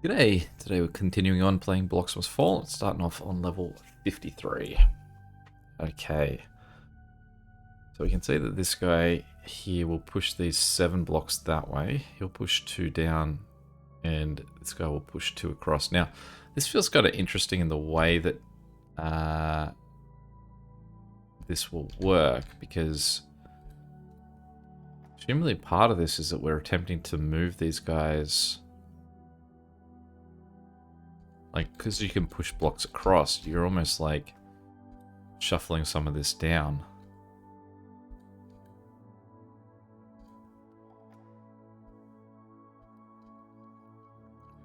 G'day! Today we're continuing on playing Blocks Must Fall, starting off on level 53. Okay, so we can see that this guy here will push these 7 blocks that way. He'll push 2 down, and this guy will push 2 across. Now, this feels kind of interesting in the way that this will work, because presumably part of this is that we're attempting to move these guys. Like, because you can push blocks across, you're almost like shuffling some of this down.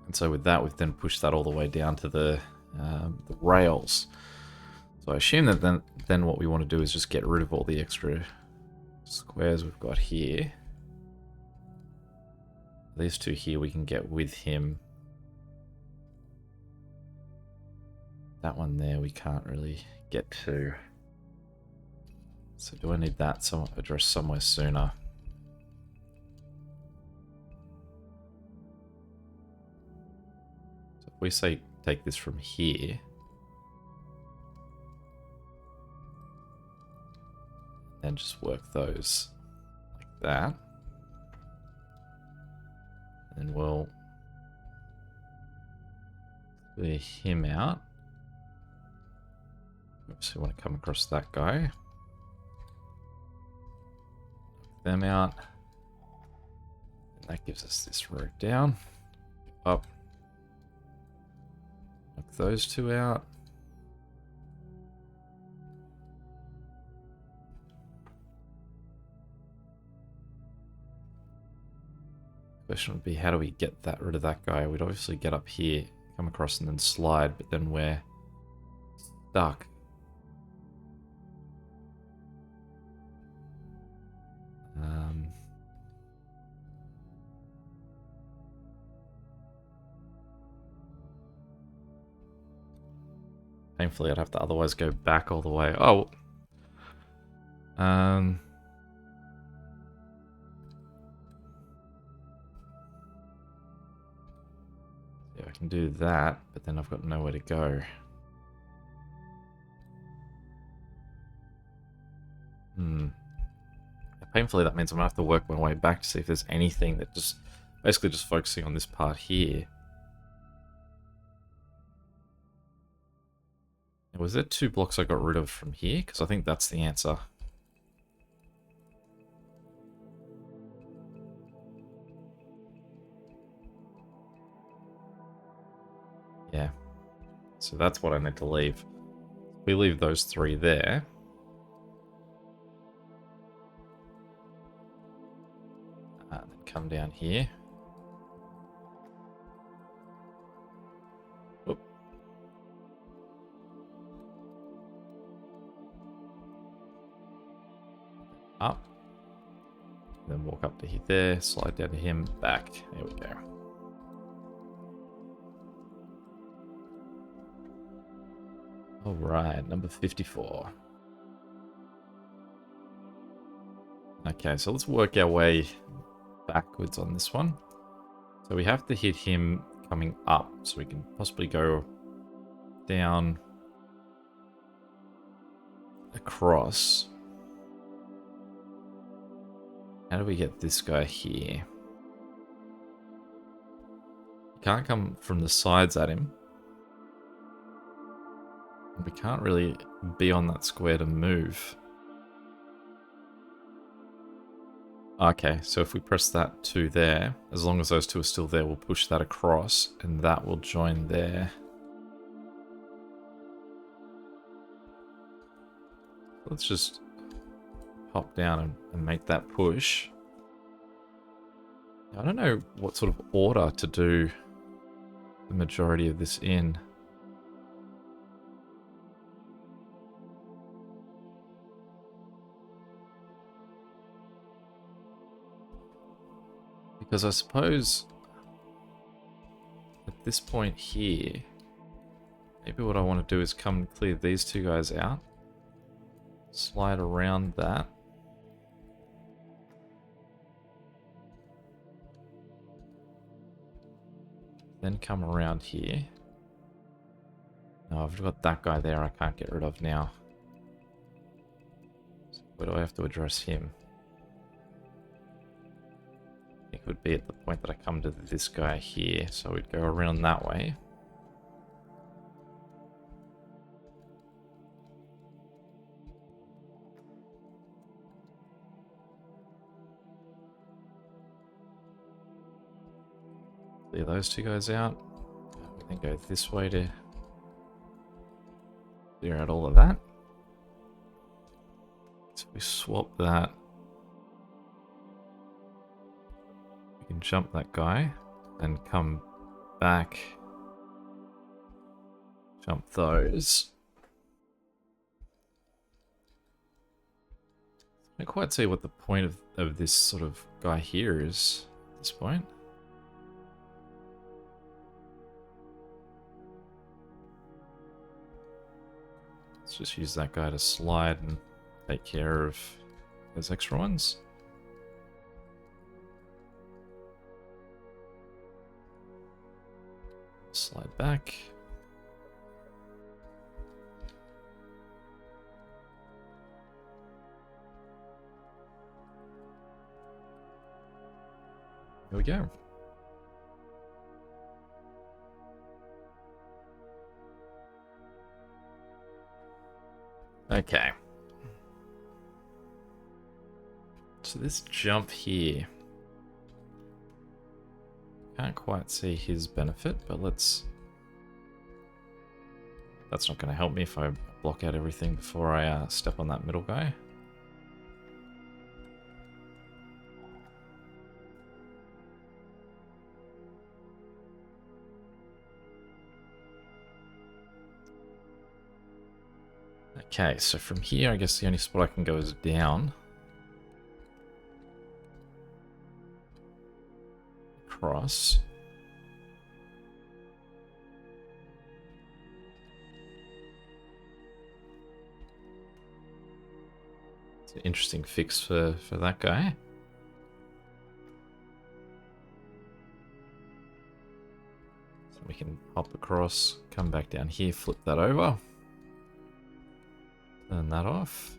And so with that, we've then pushed that all the way down to the rails. So I assume that then what we want to do is just get rid of all the extra squares we've got here. These 2 here we can get with him. That one there we can't really get to. So do I need that addressed somewhere sooner? So if we say take this from here, then just work those like that. And then we'll clear him out. Oops, we want to come across that guy. Knock them out. And that gives us this road down. Up. Knock those 2 out. Question would be, how do we get rid of that guy? We'd obviously get up here, come across and then slide, but then we're stuck. Painfully, I'd have to otherwise go back all the way. Oh. Yeah, I can do that, but then I've got nowhere to go. Painfully, that means I'm going to have to work my way back to see if there's anything that just... Basically just focusing on this part here. Was there 2 blocks I got rid of from here? Because I think that's the answer. Yeah. So that's what I need to leave. We leave those 3 there. Then come down here. Whoop. Up. Then walk up to there, slide down to him, back. There we go. Alright, number 54. Okay, so let's work our way backwards on this one. So we have to hit him coming up, so we can possibly go down across. How do we get this guy here? You can't come from the sides at him. We can't really be on that square to move. Okay, so if we press that 2 there, as long as those 2 are still there, we'll push that across, and that will join there. Let's just hop down and make that push. I don't know what sort of order to do the majority of this in. Because I suppose at this point here, maybe what I want to do is come and clear these 2 guys out. Slide around that. Then come around here. No, I've got that guy there I can't get rid of now. So where do I have to address him? I think it would be at the point that I come to this guy here. So we'd go around that way. Clear those two guys out. We then go this way to clear out all of that. So we swap that. We can jump that guy and come back. Jump those. I don't quite see what the point of this sort of guy here is at this point. Let's just use that guy to slide and take care of those extra ones. Slide back. There we go. Okay. So this jump here, can't quite see his benefit, but let's... That's not going to help me if I block out everything before I step on that middle guy. Okay, so from here, I guess the only spot I can go is down. Across. It's an interesting fix for that guy. So we can hop across, come back down here, flip that over. Turn that off.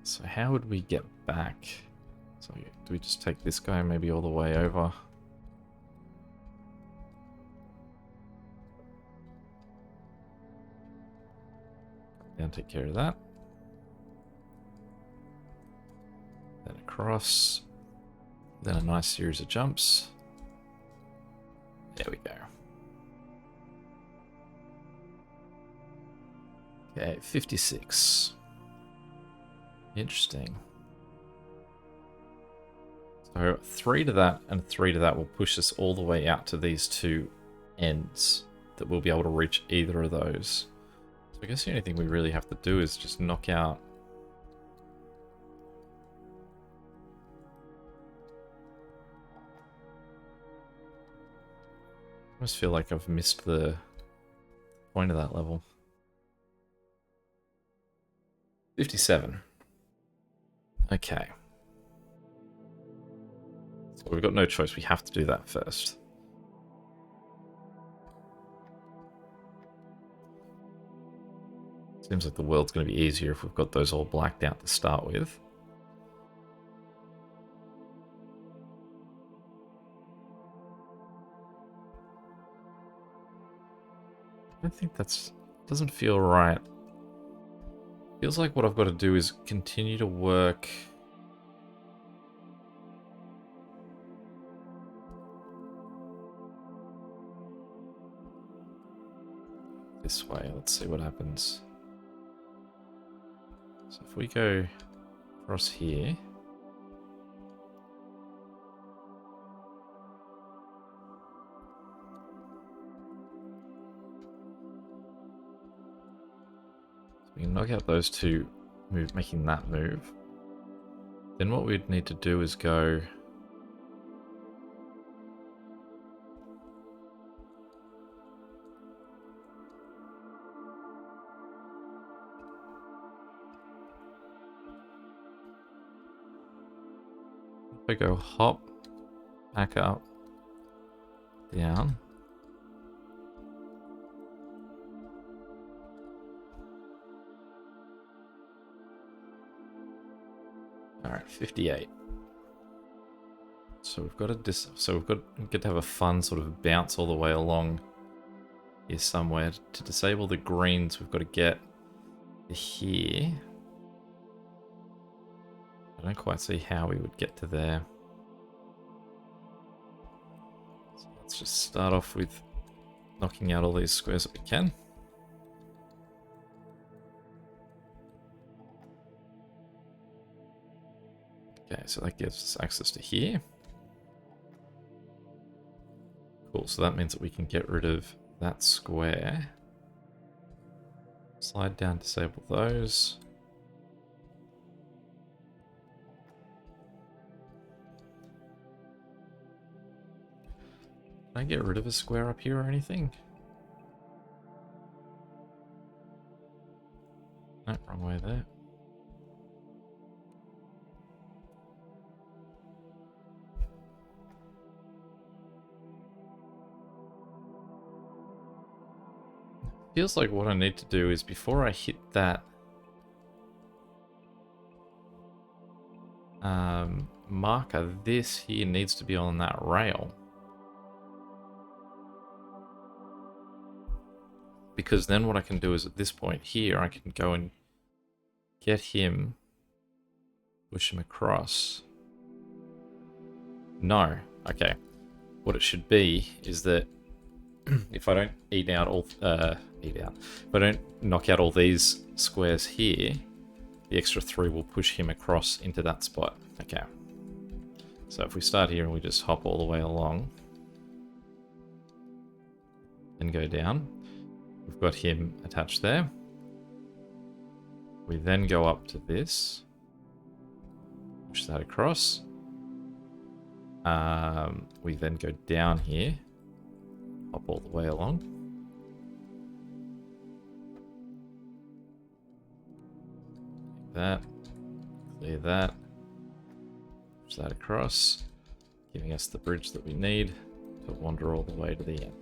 So how would we get back? So do we just take this guy maybe all the way over? Down, take care of that. Then across. Then a nice series of jumps. There we go. Okay, 56. Interesting. So 3 to that and 3 to that will push us all the way out to these two ends that we'll be able to reach either of those. So I guess the only thing we really have to do is just knock out I almost feel like I've missed the point of that level. 57. Okay. So we've got no choice. We have to do that first. Seems like the world's going to be easier if we've got those all blacked out to start with. I don't think that's... doesn't feel right. Feels like what I've got to do is continue to work... this way. Let's see what happens. So if we go across here... we can knock out those two, making that move. Then what we'd need to do is go... I go hop, back up, down. Alright, 58. So we've got to get to have a fun sort of bounce all the way along here somewhere. To disable the greens, we've got to get to here. I don't quite see how we would get to there. So let's just start off with knocking out all these squares that we can. Okay, so that gives us access to here. Cool, so that means that we can get rid of that square. Slide down, disable those. Can I get rid of a square up here or anything? No, wrong way there. Feels like what I need to do is before I hit that marker, this here needs to be on that rail. Because then what I can do is at this point here, I can go and get him, push him across. No, okay. What it should be is that if I don't if I don't knock out all these squares here, the extra 3 will push him across into that spot. Okay. So if we start here and we just hop all the way along and go down, we've got him attached there. We then go up to this, push that across. We then go down here, hop all the way along. That, clear that, push that across, giving us the bridge that we need to wander all the way to the end.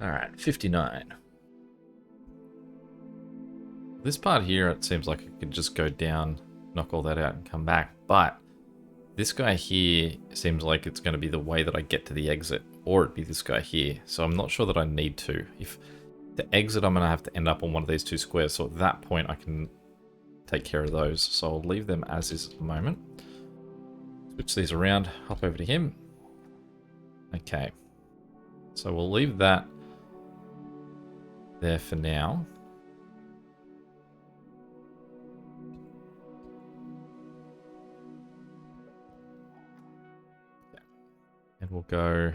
Alright, 59. This part here, it seems like I could just go down, knock all that out and come back, but this guy here seems like it's going to be the way that I get to the exit, or it'd be this guy here, so I'm not sure that I need to. If the exit, I'm going to have to end up on one of these 2 squares, so at that point I can take care of those. So I'll leave them as is at the moment. Switch these around, hop over to him. Okay, so we'll leave that there for now. And we'll go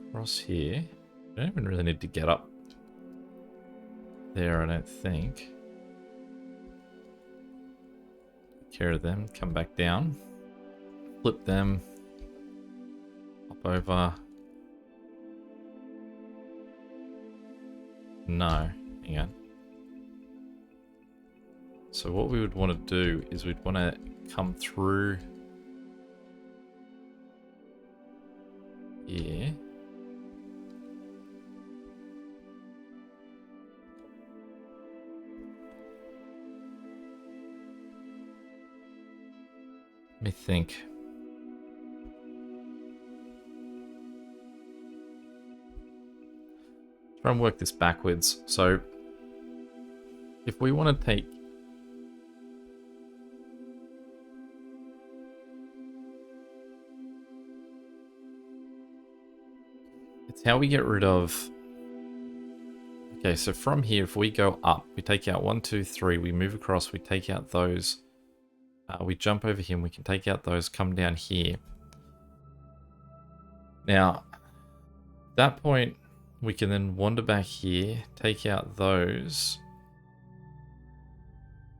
across here. I don't even really need to get up there, I don't think. Take care of them, come back down, flip them, hop over. No, hang on. So what we would want to do is we'd want to come through here. Let me think. Try and work this backwards. So if we want to take it's how we get rid of. Okay, so from here, if we go up, we take out 1, 2, 3, we move across, we take out those. We jump over him, we can take out those, come down here. Now, at that point, we can then wander back here, take out those.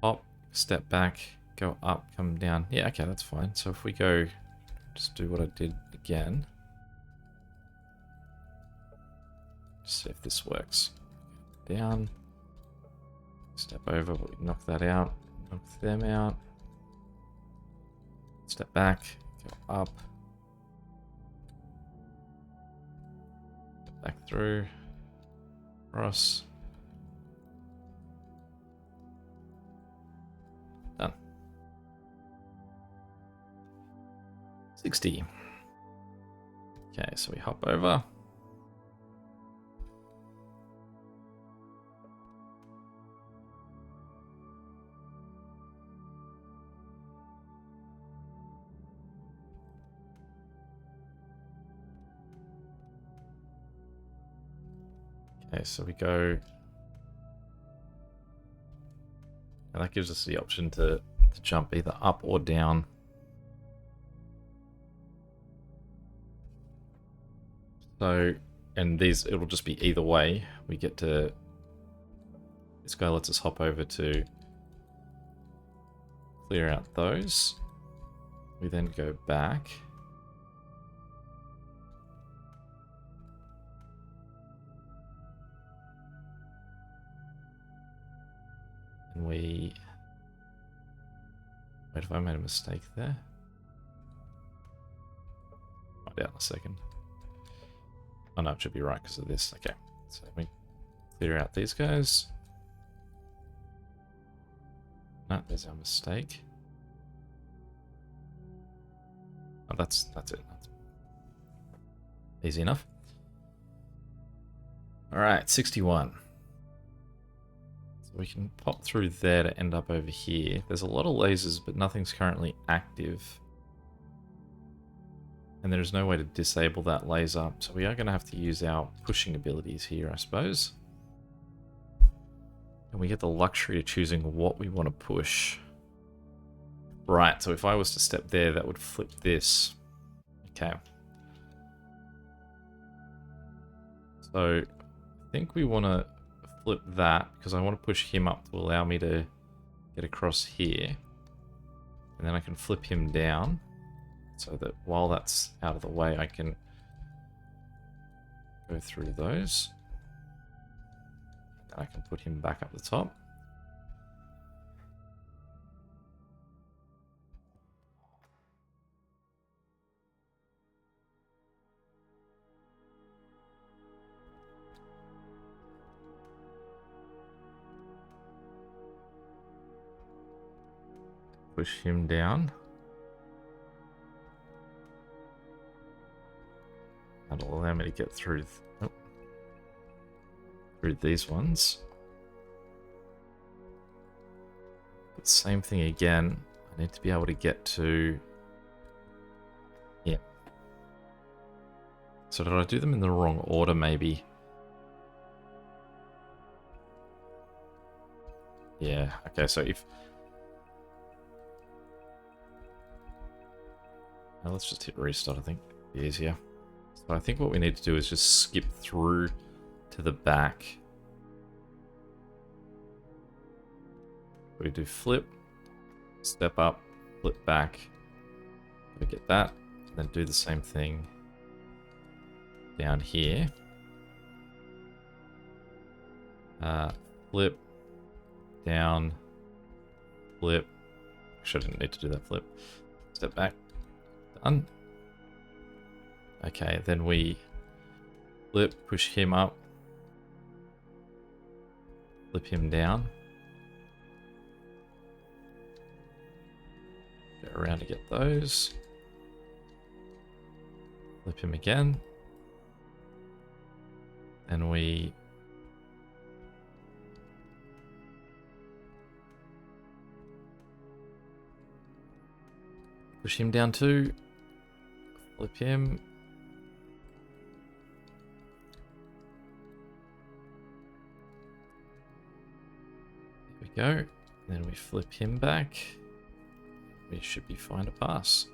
Hop, step back, go up, come down. Yeah, okay, that's fine. So if we go, just do what I did again. see if this works. Down. Step over, but we knock that out. Knock them out. Step back. Go up. Back through. Cross. Done. 60. Okay, so we hop over. Okay, so we go, and that gives us the option to jump either up or down. So, and these, it'll just be either way. We get to, this guy lets us hop over to clear out those. We then go back. And we... Wait, have I made a mistake there? Find out in a second. Oh no, it should be right because of this. Okay, so we clear out these guys. No, there's our mistake. Oh, that's it. That's easy enough. All right, 61. So we can pop through there to end up over here. There's a lot of lasers, but nothing's currently active. And there's no way to disable that laser. So we are going to have to use our pushing abilities here, I suppose. And we get the luxury of choosing what we want to push. Right, so if I was to step there, that would flip this. Okay. So I think we want to flip that because I want to push him up to allow me to get across here. And then I can flip him down so that while that's out of the way, I can go through those. And I can put him back up the top. Push him down. That'll allow me to get through through these ones. But same thing again. I need to be able to get to... Yeah. So did I do them in the wrong order, maybe? Yeah, okay, so if... Now let's just hit restart, I think. It'll be easier. So I think what we need to do is just skip through to the back. We do flip, step up, flip back. We get that, and then do the same thing down here. Flip, down, flip. Actually, I didn't need to do that flip. Step back, done. Okay, then we flip, push him up, flip him down. Go around to get those. Flip him again. And we push him down too. Flip him. There we go. Then we flip him back. We should be fine to pass.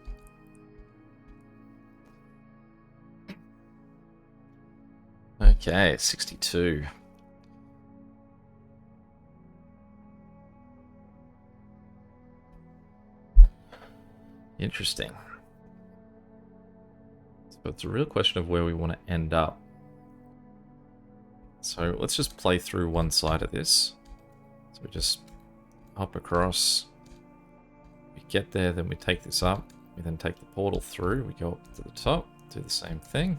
Okay, 62. Interesting. So it's a real question of where we want to end up. So let's just play through one side of this. So we just hop across. We get there, then we take this up. We then take the portal through. We go up to the top, do the same thing.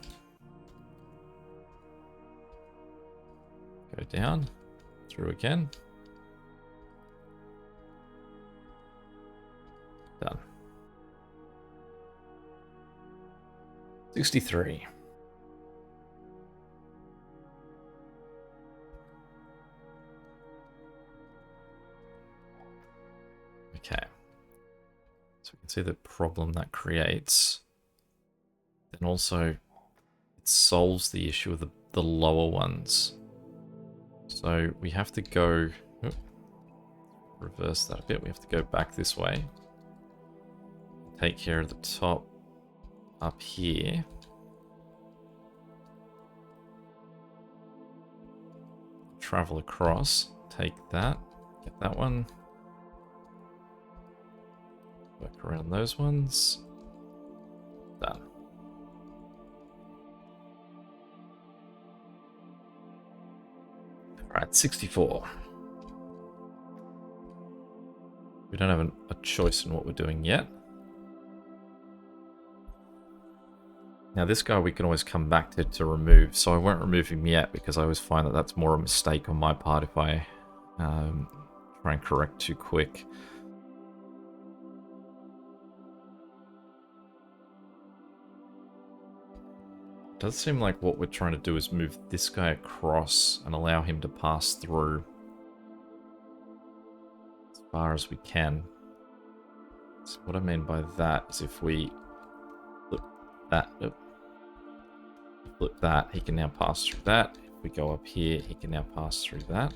Go down, through again. Done. 63. Okay. So we can see the problem that creates. Then also, it solves the issue of the lower ones. So we have to go... reverse that a bit. We have to go back this way. Take care of the top up here. Travel across. Take that. Get that one. Work around those ones. Done. Alright, 64. We don't have a choice in what we're doing yet. Now this guy we can always come back to remove, so I won't remove him yet because I always find that that's more a mistake on my part if I try and correct too quick. It does seem like what we're trying to do is move this guy across and allow him to pass through as far as we can. So what I mean by that is if we flip that, he can now pass through that. If we go up here, he can now pass through that.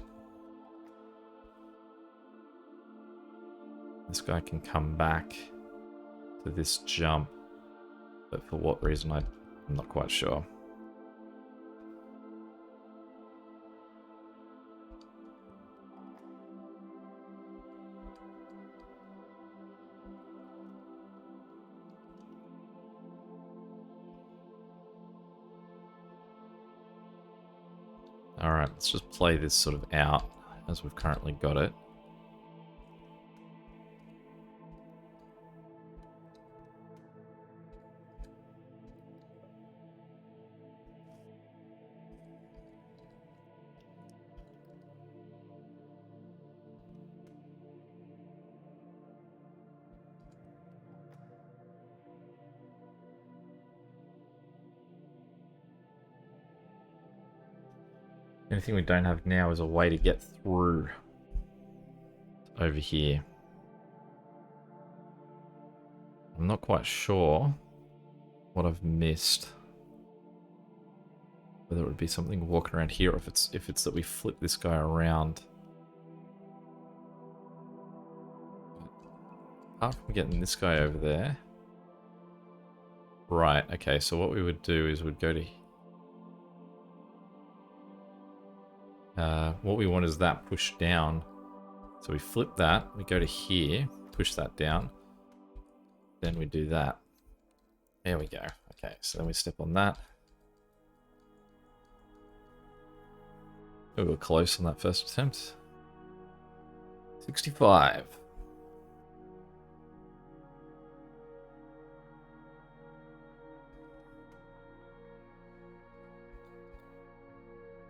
This guy can come back to this jump, but for what reason, I'm not quite sure. Alright, let's just play this sort of out as we've currently got it. Anything we don't have now is a way to get through over here. I'm not quite sure what I've missed. Whether it would be something walking around here, or if it's that we flip this guy around. Apart from getting this guy over there. Right, okay, so what we would do is we'd go to... what we want is that pushed down. So we flip that, we go to here, push that down. Then we do that. There we go. Okay, so then we step on that. We were close on that first attempt. 65.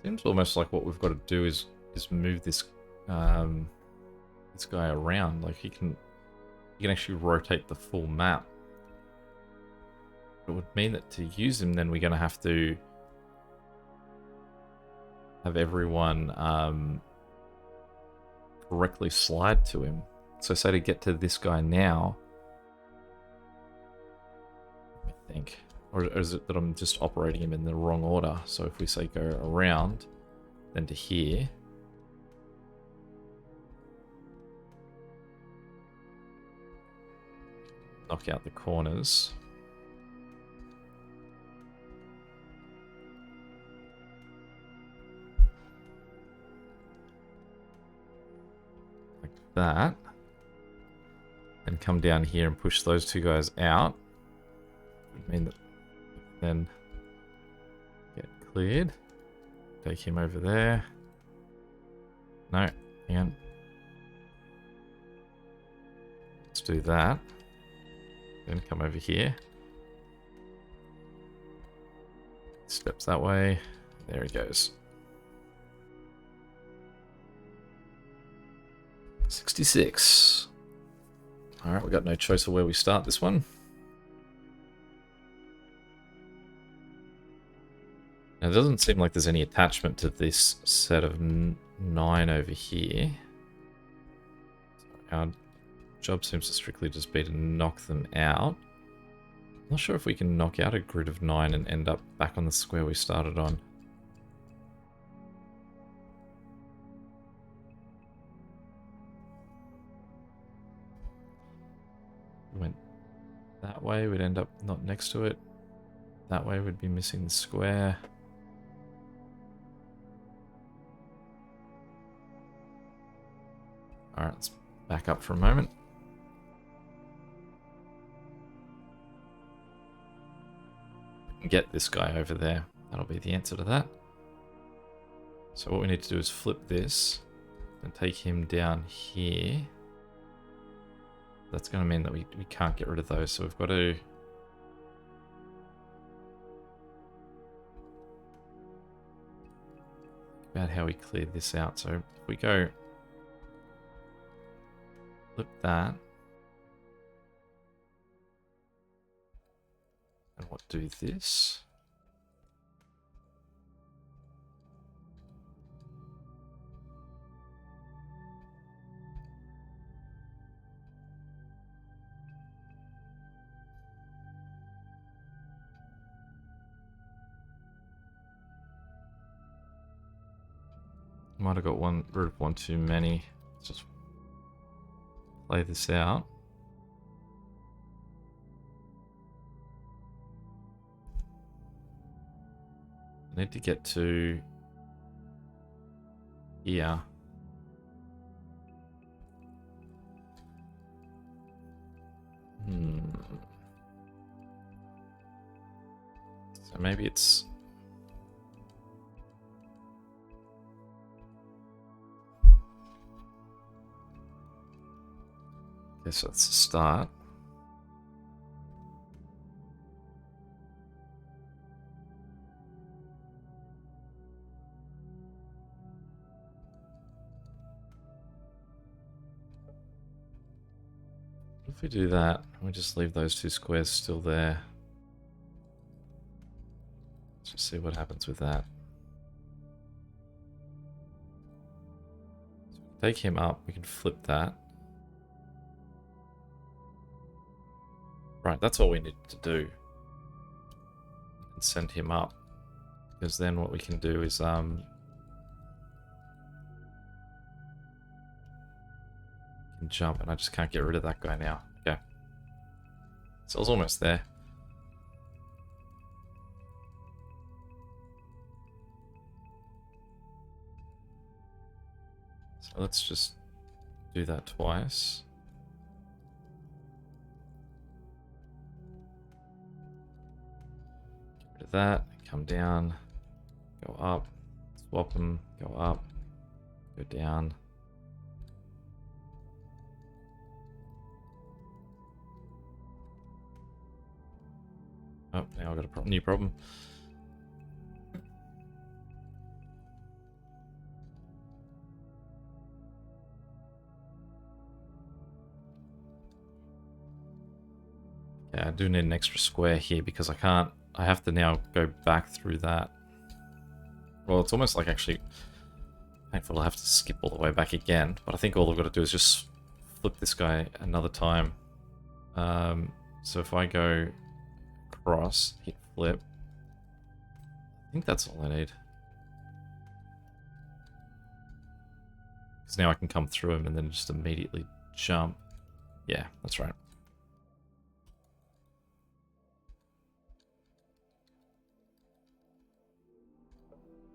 Seems almost like what we've got to do is move this this guy around. Like he can actually rotate the full map. It would mean that to use him, then we're going to have everyone correctly slide to him. So say to get to this guy now, I think. Or is it that I'm just operating him in the wrong order? So if we say go around, then to here. Knock out the corners. Like that. And come down here and push those two guys out. Would mean that then get cleared. Take him over there. No, hang on. Let's do that. Then come over here. Steps that way. There he goes. 66. Alright, we've got no choice of where we start this one. Now, it doesn't seem like there's any attachment to this set of 9 over here. Our job seems to strictly just be to knock them out. I'm not sure if we can knock out a grid of 9 and end up back on the square we started on. We went that way, we'd end up not next to it. That way we'd be missing the square. Alright, let's back up for a moment. We can get this guy over there. That'll be the answer to that. So what we need to do is flip this and take him down here. That's going to mean that we can't get rid of those, so we've got to... about how we clear this out. So if we go... flip that. And what do this? Might have got root of one too many. Let's just play this out. I need to get to here. So maybe it's... okay, so that's the start. If we do that, we just leave those two squares still there. Let's just see what happens with that. So take him up, we can flip that. Right, that's all we need to do. And send him up. Because then what we can do is can jump, and I just can't get rid of that guy now. Okay. So I was almost there. So let's just do that twice. Get rid of that, come down, go up, swap them, go up, go down. Oh, now I've got a new problem. Yeah, I do need an extra square here because I have to now go back through that. Well, it's almost like actually painful to have to skip all the way back again, but I think all I've got to do is just flip this guy another time. So if I go across, hit flip, I think that's all I need. Because now I can come through him and then just immediately jump. Yeah, that's right.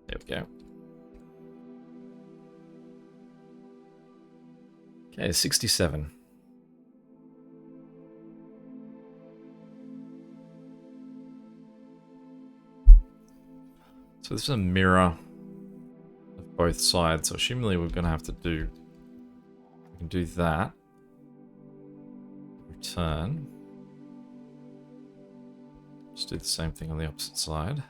There we go. Okay, 67. So this is a mirror. both sides. So assumably we're going to have to do... We can do that. Return. Just do the same thing on the opposite side.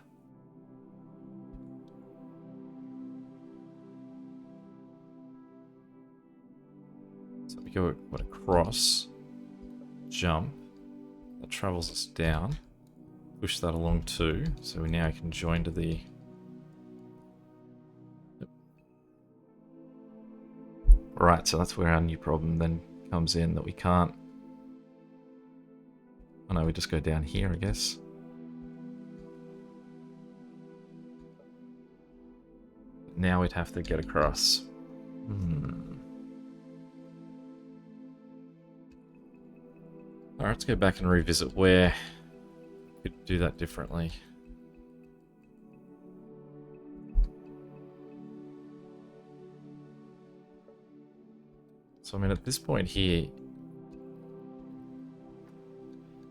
So we go across, jump, that travels us down, push that along too, so we now can join to the... Yep. Right, so that's where our new problem then comes in, that we can't... Oh no, we just go down here, I guess. Now we'd have to get across. Alright, let's go back and revisit where we could do that differently. So I mean, at this point here,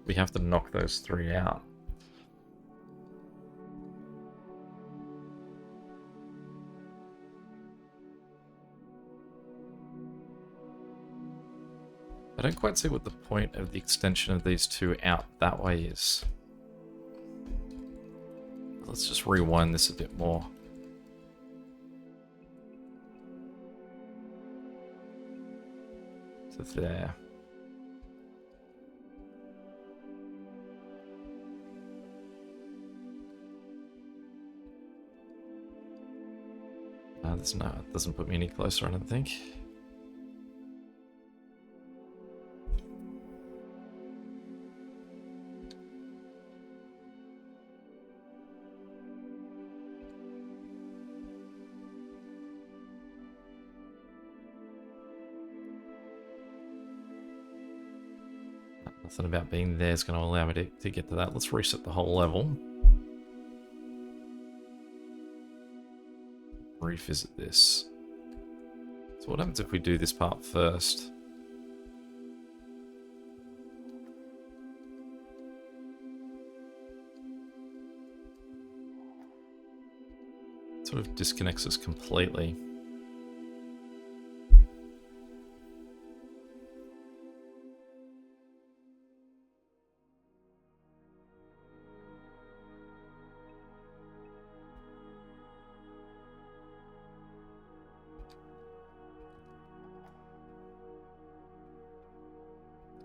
we have to knock those 3 out. I don't quite see what the point of the extension of these 2 out that way is. Let's just rewind this a bit more. So there. There's no, it doesn't put me any closer, I don't think. Nothing about being there is going to allow me to get to that. Let's reset the whole level. Revisit this. So what happens if we do this part first? It sort of disconnects us completely.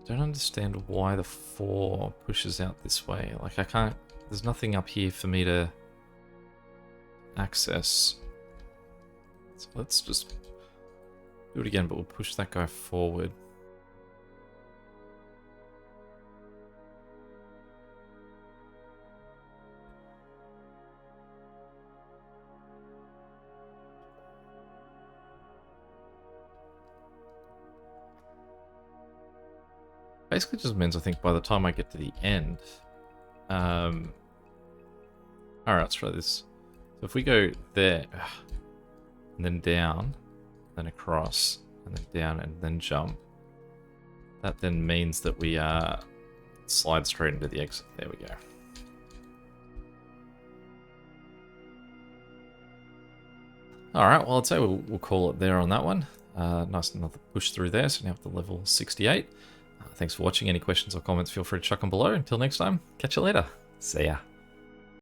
Don't understand why the 4 pushes out this way. Like I can't, there's nothing up here for me to access. So let's just do it again, but we'll push that guy forward. Basically just means I think by the time I get to the end... Alright, let's try this. So if we go there, and then down, then across, and then down, and then jump, that then means that we slide straight into the exit. There we go. Alright, well I'd say we'll call it there on that one. Nice another push through there, so now up to level 68. Thanks for watching. Any questions or comments, feel free to chuck them below. Until next time, catch you later. See ya.